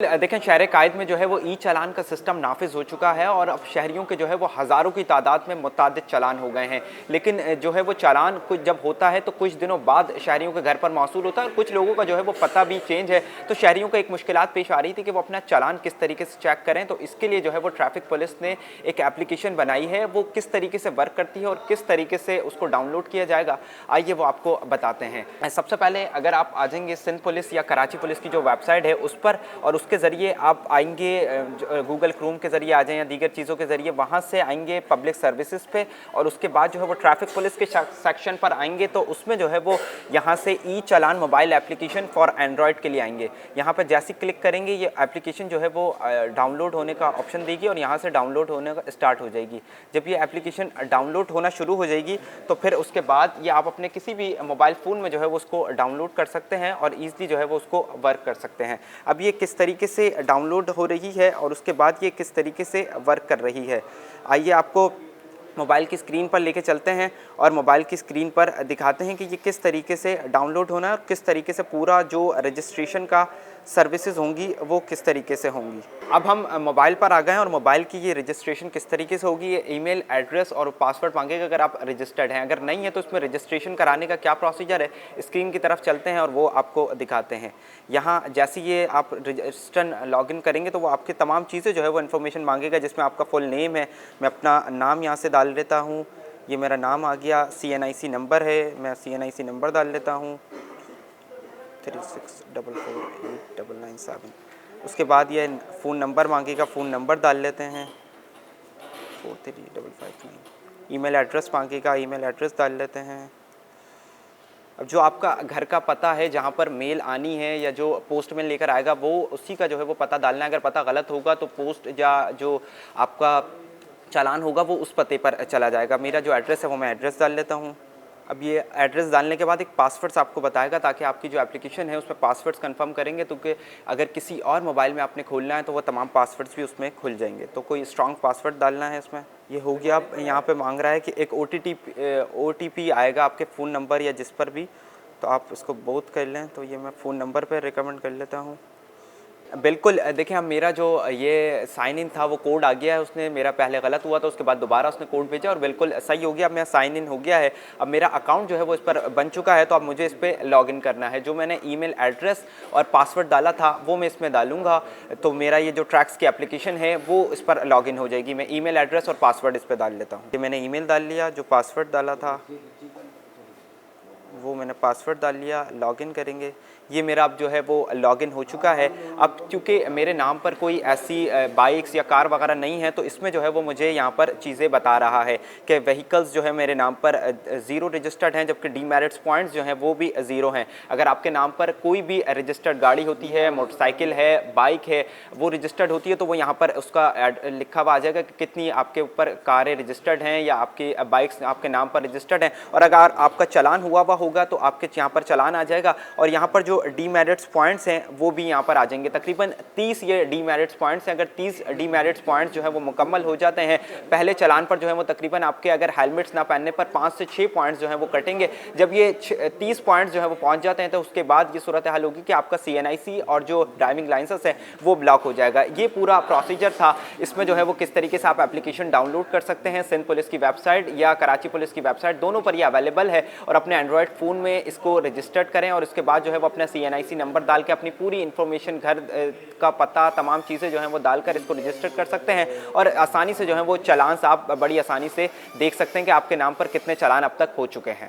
देखें, शहर कायद में जो है वो ई चालान का सिस्टम नाफिज हो चुका है और अब शहरियों के जो है वो हज़ारों की तादाद में मुतअद्दिद चालान हो गए हैं। लेकिन जो है वो चालान कुछ जब होता है तो कुछ दिनों बाद शहरियों के घर पर मौसूल होता है और कुछ लोगों का जो है वो पता भी चेंज है। तो शहरियों को एक मुश्किलात पेश आ रही थी कि वो अपना चालान किस तरीके से चेक करें। तो इसके लिए जो है वो ट्रैफिक पुलिस ने एक एप्लीकेशन बनाई है, वो किस तरीके से वर्क करती है और किस तरीके से उसको डाउनलोड किया जाएगा, आइए वो आपको बताते हैं। सबसे पहले अगर आप आ जाएंगे सिंध पुलिस या कराची पुलिस की जो वेबसाइट है उस पर, और उसके ज़रिए आप आएंगे गूगल क्रोम के ज़रिए आ जाएं या दीगर चीज़ों के ज़रिए, वहाँ से आएंगे पब्लिक सर्विसेज पे और उसके बाद जो है वो ट्रैफिक पुलिस के सेक्शन पर आएंगे तो उसमें जो है वो यहाँ से ई चालान मोबाइल एप्लीकेशन फॉर एंड्रॉयड के लिए आएंगे। यहाँ पर जैसे क्लिक करेंगे ये एप्लीकेशन जो है वो डाउनलोड होने का ऑप्शन देगी और यहाँ से डाउनलोड होने का स्टार्ट हो जाएगी। जब ये एप्लीकेशन डाउनलोड होना शुरू हो जाएगी तो फिर उसके बाद ये आप अपने किसी भी मोबाइल फ़ोन में जो है वो उसको डाउनलोड कर सकते हैं और ईज़िली जो है वो उसको वर्क कर सकते हैं। अब ये किस तरीके से डाउनलोड हो रही है और उसके बाद ये किस तरीके से वर्क कर रही है, आइए आपको मोबाइल की स्क्रीन पर लेके चलते हैं और मोबाइल की स्क्रीन पर दिखाते हैं कि ये किस तरीके से डाउनलोड होना है और किस तरीके से पूरा जो रजिस्ट्रेशन का सर्विसेज होंगी वो किस तरीके से होंगी। अब हम मोबाइल पर आ गए हैं और मोबाइल की ये रजिस्ट्रेशन किस तरीके से होगी। ये ईमेल एड्रेस और पासवर्ड मांगेगा अगर आप रजिस्टर्ड हैं, अगर नहीं है तो उसमें रजिस्ट्रेशन कराने का क्या प्रोसीजर है, स्क्रीन की तरफ चलते हैं और वो आपको दिखाते हैं। यहाँ जैसे ये आप रजिस्टर लॉगिन करेंगे तो वो आपके तमाम चीज़ें जो है वो इन्फॉर्मेशन मांगेगा, जिसमें आपका फुल नेम है, मैं अपना नाम यहाँ से डाल लेता हूँ, ये मेरा नाम आ गया, CNIC नंबर है, मैं CNIC नंबर डाल लेता हूँ 36448997। उसके बाद ये फ़ोन नंबर मांगेगा, फ़ोन नंबर डाल लेते हैं 43559। ईमेल एड्रेस मांगेगा, ईमेल एड्रेस डाल लेते हैं। अब जो आपका घर का पता है जहाँ पर मेल आनी है या जो पोस्टमैन लेकर आएगा वो उसी का जो है वो पता डालना है। अगर पता गलत होगा तो पोस्ट या जो आपका चालान होगा वो उस पते पर चला जाएगा। मेरा जो एड्रेस है वो मैं एड्रेस डाल लेता हूँ। अब ये एड्रेस डालने के बाद एक पासवर्ड्स आपको बताएगा ताकि आपकी जो एप्लीकेशन है उसमें पासवर्ड्स कंफर्म करेंगे, तो कि अगर किसी और मोबाइल में आपने खोलना है तो वो तमाम पासवर्ड्स भी उसमें खुल जाएंगे। तो कोई स्ट्रॉन्ग पासवर्ड डालना है इसमें। ये हो गया। अब यहाँ पे मांग रहा है कि एक OTP आएगा आपके फ़ोन नंबर या जिस पर भी, तो आप इसको बोथ कर लें। तो ये मैं फ़ोन नंबर पर रिकमेंड कर लेता हूँ। बिल्कुल, देखिए अब मेरा जो ये साइन इन था वो कोड आ गया है, उसने मेरा पहले गलत हुआ था, उसके बाद दोबारा उसने कोड भेजा और बिल्कुल सही हो गया। अब मेरा साइन इन हो गया है, अब मेरा अकाउंट जो है वो इस पर बन चुका है। तो अब मुझे इस पर लॉगिन करना है। जो मैंने ईमेल एड्रेस और पासवर्ड डाला था वो मैं इसमें डालूंगा, तो मेरा ये जो ट्रैक्स की एप्लीकेशन है वो इस पर लॉगिन हो जाएगी। मैं ईमेल एड्रेस और पासवर्ड इस पर डाल लेता हूँ। कि मैंने ईमेल डाल लिया, जो पासवर्ड डाला था वो मैंने पासवर्ड डाल लिया, लॉगिन करेंगे। ये मेरा अब जो है वो लॉगिन हो चुका है। अब क्योंकि मेरे नाम पर कोई ऐसी बाइक्स या कार वगैरह नहीं है तो इसमें जो है वो मुझे यहाँ पर चीज़ें बता रहा है कि व्हीकल्स जो है मेरे नाम पर 0 रजिस्टर्ड हैं, जबकि डीमेरिट्स पॉइंट्स जो हैं वो भी 0 हैं। अगर आपके नाम पर कोई भी रजिस्टर्ड गाड़ी होती है, मोटरसाइकिल है, बाइक है, वो रजिस्टर्ड होती है तो वो यहाँ पर उसका लिखा हुआ आ जाएगा कि कितनी आपके ऊपर कारें रजिस्टर्ड हैं या आपकी बाइक्स आपके नाम पर रजिस्टर्ड हैं। और अगर आपका चालान हुआ होगा तो आपके यहाँ पर चालान आ जाएगा और यहाँ पर जो डीमेरिट्स पॉइंट्स हैं वो भी यहाँ पर आ जाएंगे। तकरीबन 30 ये डीमेरिट्स पॉइंट्स हैं। अगर 30 डीमेरिट्स पॉइंट्स जो है वो मुकम्मल हो जाते हैं पहले चालान पर, जो है वो तकरीबन आपके अगर हेलमेट्स ना पहनने पर 5 से 6 पॉइंट्स जो है वो कटेंगे। जब ये 30 पॉइंट्स जो है वो पहुँच जाते हैं तो उसके बाद ये सूरत हाल होगी कि आपका CNIC और जो ड्राइविंग लाइसेंस है वो ब्लॉक हो जाएगा। ये पूरा प्रोसीजर था। इसमें जो है वो किस तरीके से आप एप्लीकेशन डाउनलोड कर सकते हैं, सिंध पुलिस की वेबसाइट या कराची पुलिस की वेबसाइट दोनों पर ये अवेलेबल है। और अपने एंड्रॉयड फ़ोन में इसको रजिस्टर्ड करें और उसके बाद जो है वो अपना CNIC नंबर डाल के अपनी पूरी इन्फॉर्मेशन, घर का पता, तमाम चीज़ें जो हैं वो डालकर इसको रजिस्टर कर सकते हैं और आसानी से जो है वो चालान आप बड़ी आसानी से देख सकते हैं कि आपके नाम पर कितने चालान अब तक हो चुके हैं।